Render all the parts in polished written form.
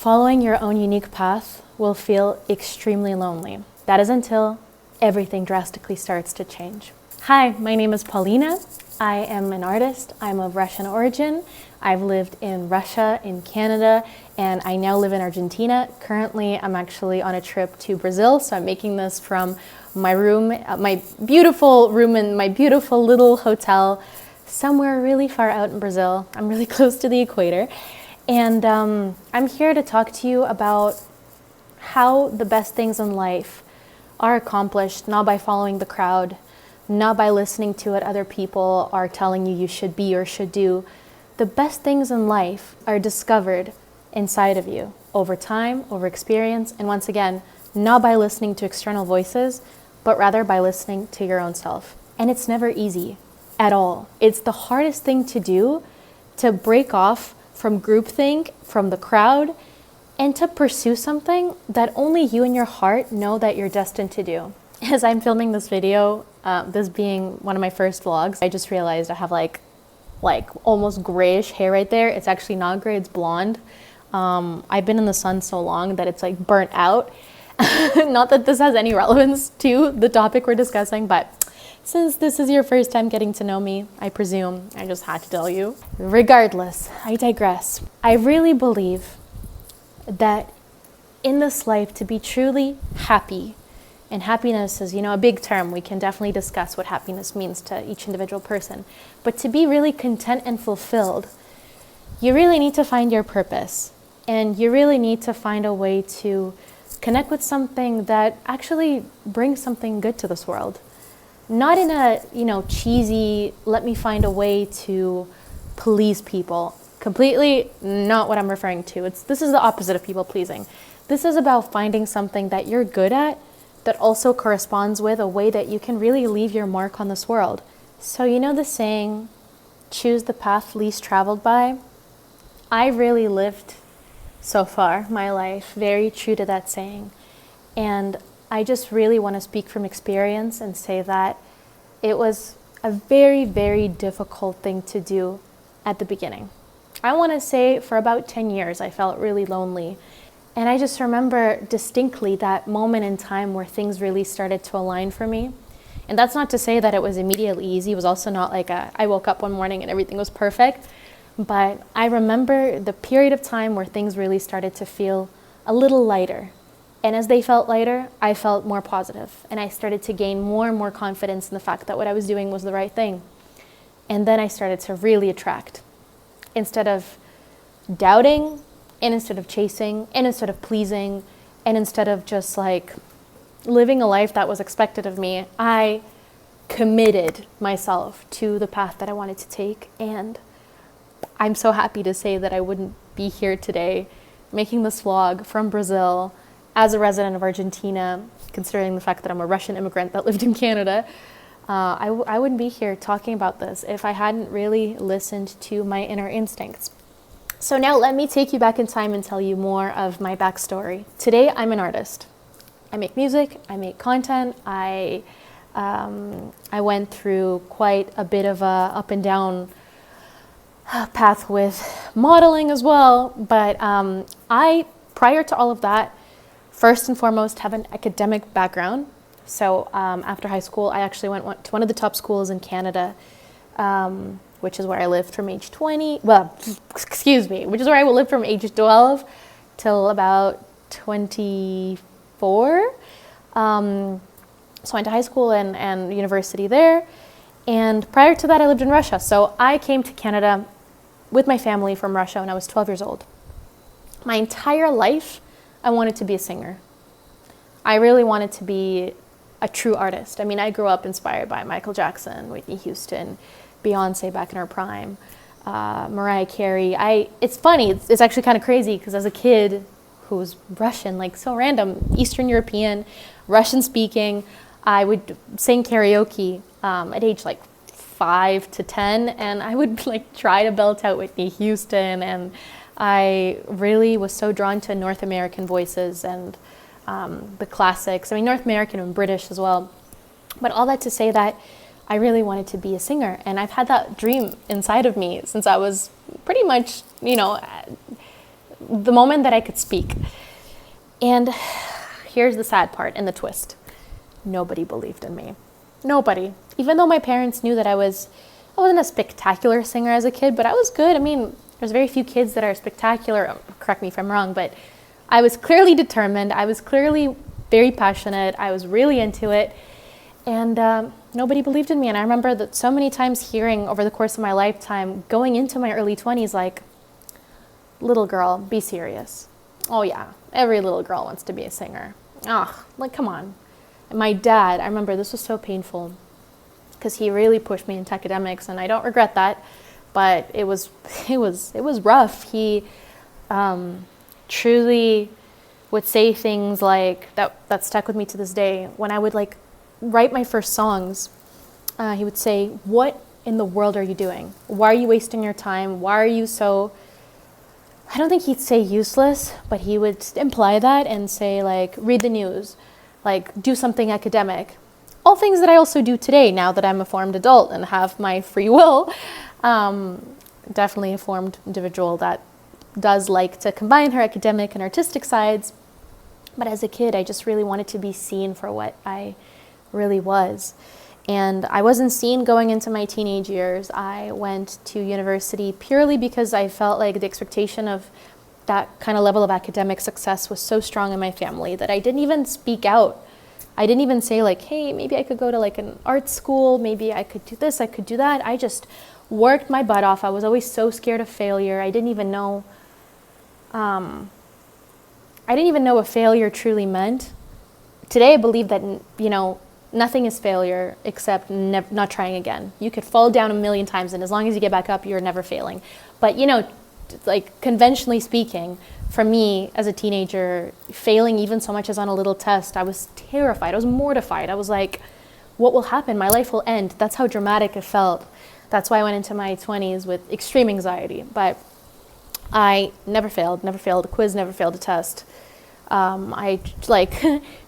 Following your own unique path will feel extremely lonely. That is until everything drastically starts to change. Hi, my name is Paulina. I am an artist. I'm of Russian origin. I've lived in Russia, in Canada, and I now live in Argentina. Currently, I'm actually on a trip to Brazil, so I'm making this from my room, my beautiful room in my beautiful little hotel somewhere really far out in Brazil. I'm really close to the equator. And I'm here to talk to you about how the best things in life are accomplished, not by following the crowd, not by listening to what other people are telling you should be or should do. The best things in life are discovered inside of you over time, over experience, and once again, not by listening to external voices, but rather by listening to your own self. And it's never easy at all. It's the hardest thing to do, to break off from groupthink, from the crowd, and to pursue something that only you and your heart know that you're destined to do. As I'm filming this video, this being one of my first vlogs, I just realized I have like almost grayish hair right there. It's actually not gray, it's blonde. I've been in the sun so long that it's like burnt out. Not that this has any relevance to the topic we're discussing, but since this is your first time getting to know me, I presume I just had to tell you. Regardless, I digress. I really believe that in this life, to be truly happy, and happiness is, a big term. We can definitely discuss what happiness means to each individual person. But to be really content and fulfilled, you really need to find your purpose. And you really need to find a way to connect with something that actually brings something good to this world. Not in a, cheesy, let me find a way to please people. Completely not what I'm referring to. This is the opposite of people pleasing. This is about finding something that you're good at that also corresponds with a way that you can really leave your mark on this world. So the saying, choose the path least traveled by? I really lived so far my life very true to that saying. And I just really want to speak from experience and say that it was a very, very difficult thing to do at the beginning. I want to say for about 10 years, I felt really lonely. And I just remember distinctly that moment in time where things really started to align for me. And that's not to say that it was immediately easy. It was also not like I woke up one morning and everything was perfect. But I remember the period of time where things really started to feel a little lighter. And as they felt lighter, I felt more positive. And I started to gain more and more confidence in the fact that what I was doing was the right thing. And then I started to really attract. Instead of doubting, and instead of chasing, and instead of pleasing, and instead of just like living a life that was expected of me, I committed myself to the path that I wanted to take. And I'm so happy to say that I wouldn't be here today making this vlog from Brazil as a resident of Argentina, considering the fact that I'm a Russian immigrant that lived in Canada. I wouldn't be here talking about this if I hadn't really listened to my inner instincts. So now let me take you back in time and tell you more of my backstory. Today, I'm an artist. I make music, I make content, I went through quite a bit of a up and down path with modeling as well, but I, prior to all of that, first and foremost, have an academic background. So after high school, I actually went to one of the top schools in Canada, which is where I lived from age 20, which is where I lived from age 12 till about 24. So I went to high school and university there. And prior to that, I lived in Russia. So I came to Canada with my family from Russia when I was 12 years old. My entire life, I wanted to be a singer. I really wanted to be a true artist. I mean, I grew up inspired by Michael Jackson, Whitney Houston, Beyonce back in her prime, Mariah Carey. It's funny, it's actually kind of crazy because as a kid who was Russian, like so random, Eastern European, Russian speaking, I would sing karaoke at age like 5 to 10, and I would like try to belt out Whitney Houston, and I really was so drawn to North American voices and the classics. I mean, North American and British as well. But all that to say that I really wanted to be a singer, and I've had that dream inside of me since I was pretty much, the moment that I could speak. And here's the sad part and the twist. Nobody believed in me. Nobody. Even though my parents knew that I wasn't a spectacular singer as a kid, but I was good. I mean, there's very few kids that are spectacular. Correct me if I'm wrong, but I was clearly determined. I was clearly very passionate. I was really into it. And nobody believed in me. And I remember that so many times hearing over the course of my lifetime, going into my early 20s, like, little girl, be serious. Oh yeah, every little girl wants to be a singer. Like, come on. And my dad, I remember this was so painful because he really pushed me into academics, and I don't regret that, but it was rough. He truly would say things like that stuck with me to this day. When I would like write my first songs, he would say, "What in the world are you doing? Why are you wasting your time? Why are you so," I don't think he'd say useless, but he would imply that and say, like, read the news, like, do something academic. All things that I also do today now that I'm a formed adult and have my free will. Definitely a formed individual that does like to combine her academic and artistic sides. But as a kid, I just really wanted to be seen for what I really was. And I wasn't seen going into my teenage years. I went to university purely because I felt like the expectation of that kind of level of academic success was so strong in my family that I didn't even speak out. I didn't even say like, hey, maybe I could go to like an art school, maybe I could do this, I could do that. I just worked my butt off. I was always so scared of failure. I didn't even know what failure truly meant. Today I believe that, nothing is failure except not trying again. You could fall down 1,000,000 times, and as long as you get back up, you're never failing. But, like conventionally speaking, for me as a teenager, failing even so much as on a little test, I was terrified. I was mortified. I was like, what will happen? My life will end. That's how dramatic it felt. That's why I went into my 20s with extreme anxiety. But I never failed a quiz, never failed a test. I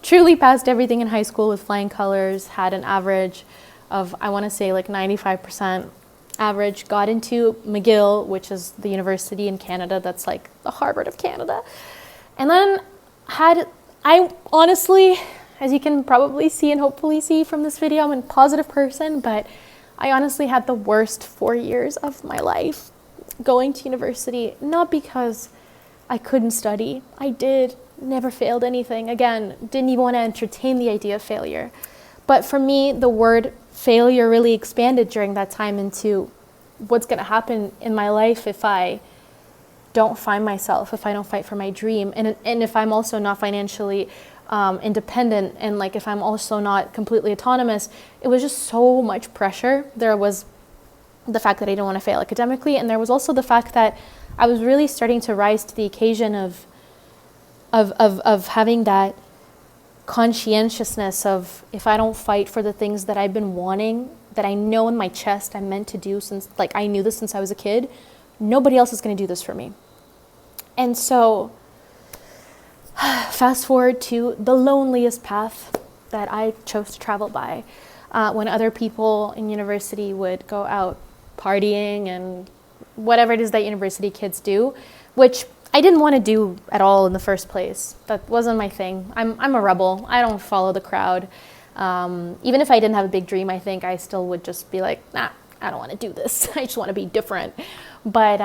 truly passed everything in high school with flying colors, had an average of, I want to say like 95% average, got into McGill, which is the university in Canada that's like the Harvard of Canada. And then I honestly, as you can probably see and hopefully see from this video, I'm a positive person, but I honestly had the worst 4 years of my life going to university, not because I couldn't study. I did, never failed anything. Again, didn't even want to entertain the idea of failure. But for me, the word failure really expanded during that time into what's going to happen in my life if I don't find myself, if I don't fight for my dream, and if I'm also not financially independent, and like if I'm also not completely autonomous. It was just so much pressure. There was the fact that I didn't want to fail academically, and there was also the fact that I was really starting to rise to the occasion of having that conscientiousness of, if I don't fight for the things that I've been wanting, that I know in my chest I'm meant to do, since like I knew this since I was a kid, nobody else is going to do this for me. And so fast forward to the loneliest path that I chose to travel by, when other people in university would go out partying and whatever it is that university kids do, which I didn't want to do at all in the first place. That wasn't my thing. I'm a rebel. I don't follow the crowd. Even if I didn't have a big dream, I think I still would just be like, nah, I don't want to do this. I just want to be different. But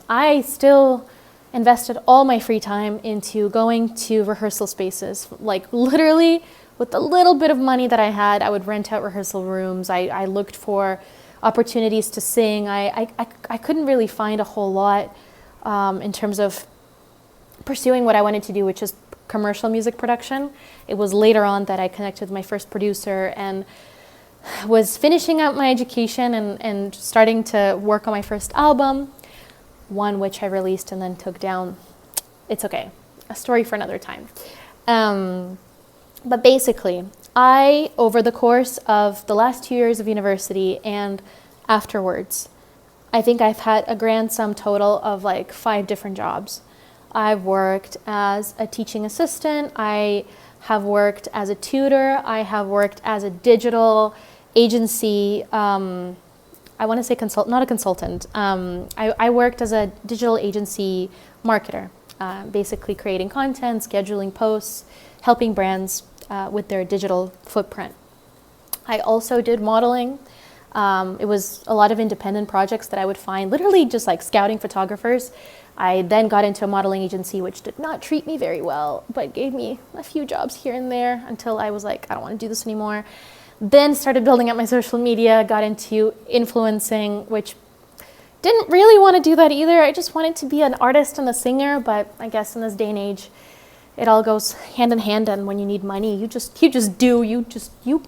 I still invested all my free time into going to rehearsal spaces. Like literally, with the little bit of money that I had, I would rent out rehearsal rooms. I looked for opportunities to sing. I couldn't really find a whole lot in terms of pursuing what I wanted to do, which is commercial music production. It was later on that I connected with my first producer and was finishing up my education and starting to work on my first album, one which I released and then took down. It's okay, a story for another time. But basically, over the course of the last 2 years of university and afterwards, I think I've had a grand sum total of like 5 different jobs. I've worked as a teaching assistant. I have worked as a tutor. I have worked as a digital agency. I want to say not a consultant. I worked as a digital agency marketer. basically creating content, scheduling posts, helping brands with their digital footprint. I also did modeling. It was a lot of independent projects that I would find, literally just like scouting photographers. I then got into a modeling agency, which did not treat me very well, but gave me a few jobs here and there until I was like, I don't want to do this anymore. Then started building up my social media, got into influencing, which didn't really want to do that either. I just wanted to be an artist and a singer, but I guess in this day and age, it all goes hand in hand. And when you need money, you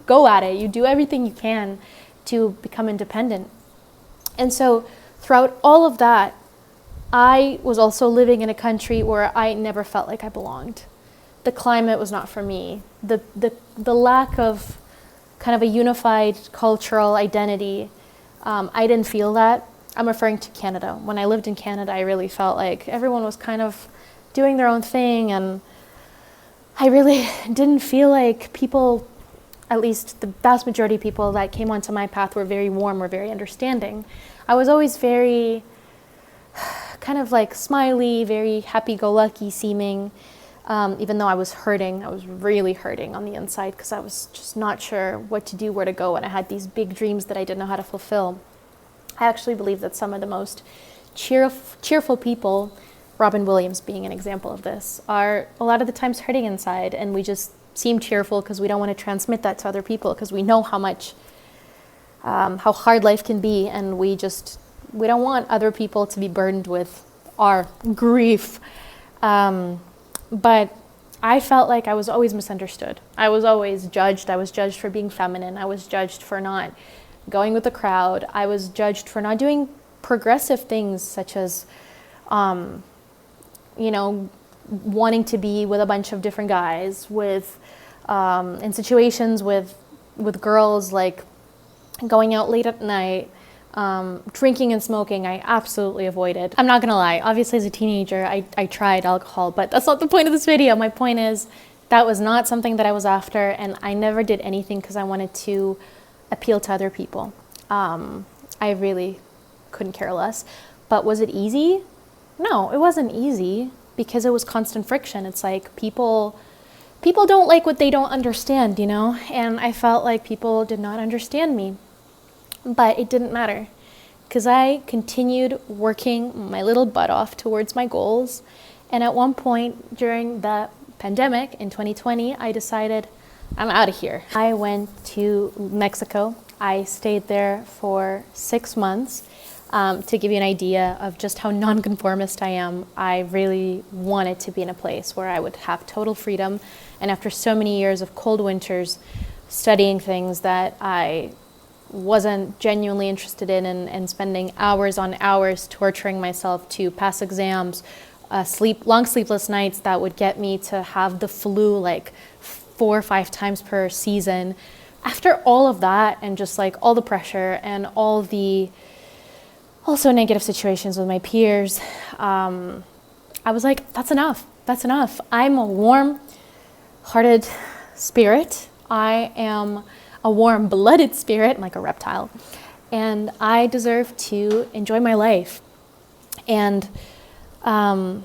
go at it. You do everything you can to become independent. And so throughout all of that, I was also living in a country where I never felt like I belonged. The climate was not for me. The lack of kind of a unified cultural identity, I didn't feel that. I'm referring to Canada. When I lived in Canada, I really felt like everyone was kind of doing their own thing, and I really didn't feel like people, at least the vast majority of people that came onto my path, were very warm, were very understanding. I was always very kind of like smiley, very happy-go-lucky seeming, even though I was hurting. I was really hurting on the inside because I was just not sure what to do, where to go, and I had these big dreams that I didn't know how to fulfill. I actually believe that some of the most cheerful people, Robin Williams being an example of this, are a lot of the times hurting inside, and we just seem cheerful because we don't want to transmit that to other people, because we know how hard life can be, and we don't want other people to be burdened with our grief. But I felt like I was always misunderstood. I was always judged. I was judged for being feminine. I was judged for not going with the crowd. I was judged for not doing progressive things, such as, wanting to be with a bunch of different guys, in situations with girls, like going out late at night, drinking and smoking. I absolutely avoided. I'm not gonna lie, obviously as a teenager, I tried alcohol, but that's not the point of this video. My point is, that was not something that I was after, and I never did anything because I wanted to appeal to other people. I really couldn't care less. But was it easy? No, it wasn't easy, because it was constant friction. It's like people don't like what they don't understand, and I felt like people did not understand me. But it didn't matter, because I continued working my little butt off towards my goals. And at one point during the pandemic in 2020, I decided, I'm out of here. I went to Mexico. I stayed there for 6 months. To give you an idea of just how nonconformist I am, I really wanted to be in a place where I would have total freedom. And after so many years of cold winters, studying things that I wasn't genuinely interested in, and spending hours on hours torturing myself to pass exams, long sleepless nights that would get me to have the flu like 4 or 5 times per season. After all of that, and just like all the pressure and all the also negative situations with my peers, I was like, that's enough. I'm a warm-hearted spirit. I am a warm-blooded spirit, like a reptile, and I deserve to enjoy my life. And in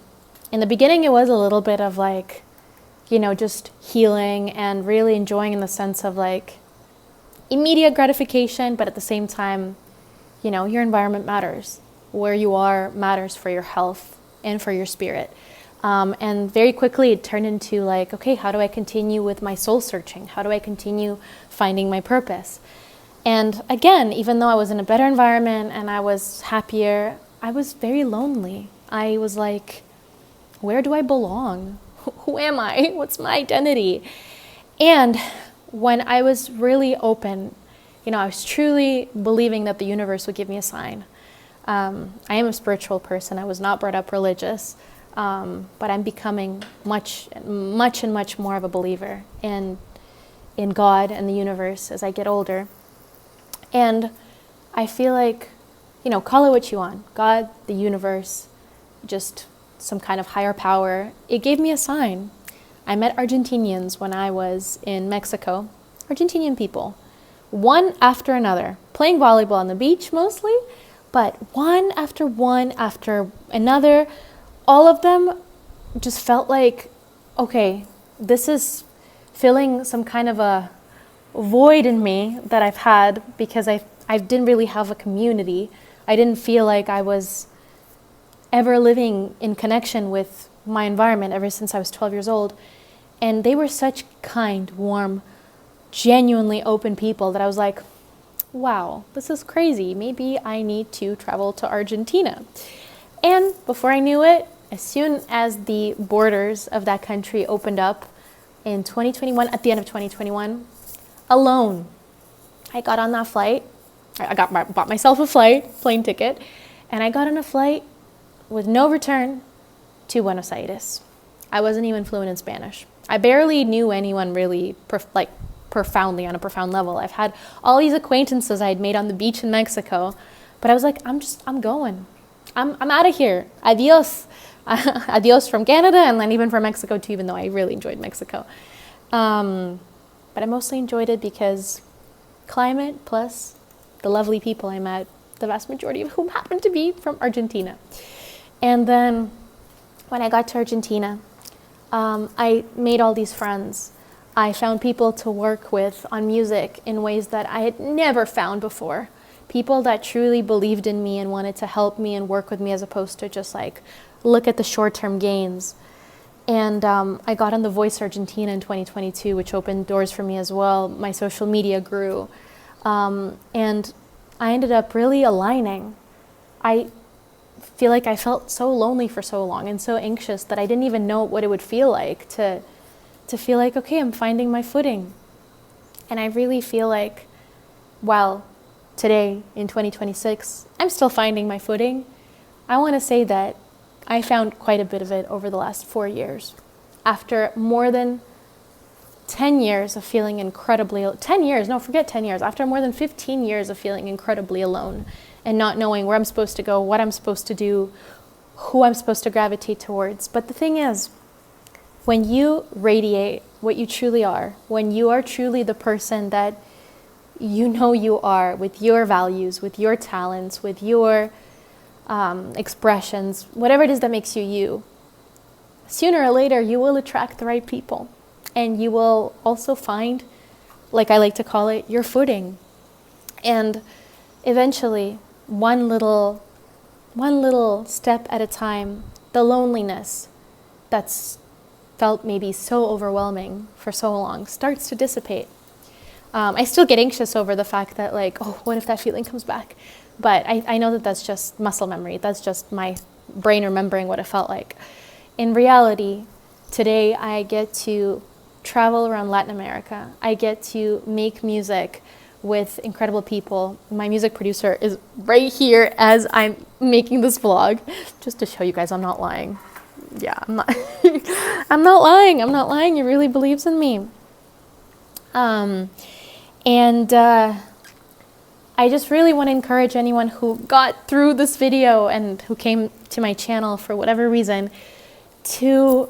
the beginning, it was a little bit of like, just healing and really enjoying, in the sense of like immediate gratification, but at the same time, your environment matters. Where you are matters for your health and for your spirit. And very quickly it turned into like, okay, how do I continue with my soul searching? How do I continue finding my purpose? And again, even though I was in a better environment and I was happier, I was very lonely. I was like, where do I belong? Who am I? What's my identity? And when I was really open, I was truly believing that the universe would give me a sign. I am a spiritual person. I was not brought up religious, but I'm becoming much more of a believer in God and the universe as I get older. And I feel like, call it what you want, God, the universe, just some kind of higher power. It gave me a sign. I met Argentinians when I was in Mexico, Argentinian people. One after another, playing volleyball on the beach mostly, but one after another, all of them just felt like, okay, this is filling some kind of a void in me that I've had because I didn't really have a community. I didn't feel like I was ever living in connection with my environment ever since I was 12 years old. And they were such kind, warm, genuinely open people that I was like, wow, this is crazy. Maybe I need to travel to Argentina. And before I knew it, as soon as the borders of that country opened up in 2021, at the end of 2021, alone, I got on that flight. Bought myself a plane ticket, and I got on a flight with no return to Buenos Aires. I wasn't even fluent in Spanish. I barely knew anyone really profoundly, on a profound level. I've had all these acquaintances I had made on the beach in Mexico, but I was like, I'm going. I'm out of here. Adios. Adios from Canada, and then even from Mexico too, even though I really enjoyed Mexico. But I mostly enjoyed it because climate plus the lovely people I met, the vast majority of whom happened to be from Argentina. And then when I got to Argentina, I made all these friends. I found people to work with on music in ways that I had never found before. People that truly believed in me and wanted to help me and work with me as opposed to just like look at the short-term gains. And I got on The Voice Argentina in 2022, which opened doors for me as well. My social media grew. And I ended up really aligning. I feel like I felt so lonely for so long and so anxious that I didn't even know what it would feel like to feel like, okay, I'm finding my footing. And I really feel like, while today in 2026, I'm still finding my footing, I want to say that I found quite a bit of it over the last 4 years. After more than 10 years of feeling incredibly, 10 years, no, forget 10 years, after more than 15 years of feeling incredibly alone and not knowing where I'm supposed to go, what I'm supposed to do, who I'm supposed to gravitate towards. But the thing is, when you radiate what you truly are, when you are truly the person that you know you are, with your values, with your talents, with your expressions, whatever it is that makes you you, sooner or later you will attract the right people. And you will also find, like I like to call it, your footing. And eventually, one little step at a time, the loneliness that's felt maybe so overwhelming for so long starts to dissipate. I still get anxious over the fact that, like, oh, what if that feeling comes back? But I know that that's just muscle memory. That's just my brain remembering what it felt like. In reality, today I get to travel around Latin America. I get to make music with incredible people. My music producer is right here as I'm making this vlog, just to show you guys I'm not lying. Yeah, I'm not I'm not lying. He really believes in me. I just really want to encourage anyone who got through this video and who came to my channel for whatever reason to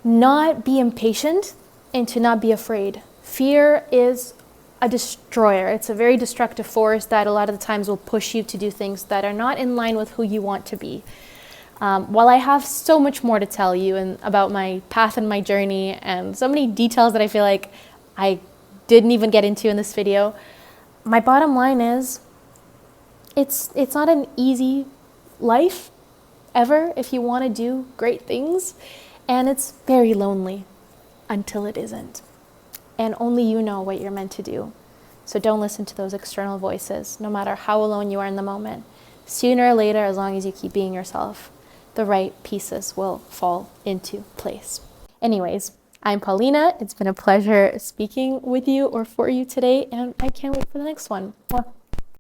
not be impatient and to not be afraid. Fear is a destroyer. It's a very destructive force that a lot of the times will push you to do things that are not in line with who you want to be. While I have so much more to tell you and about my path and my journey and so many details that I feel like I didn't even get into in this video, my bottom line is it's not an easy life ever if you want to do great things, and it's very lonely until it isn't. And only you know what you're meant to do. So don't listen to those external voices, no matter how alone you are in the moment. Sooner or later, as long as you keep being yourself, the right pieces will fall into place. Anyways, I'm Paulina. It's been a pleasure speaking with you or for you today, and I can't wait for the next one. Mwah.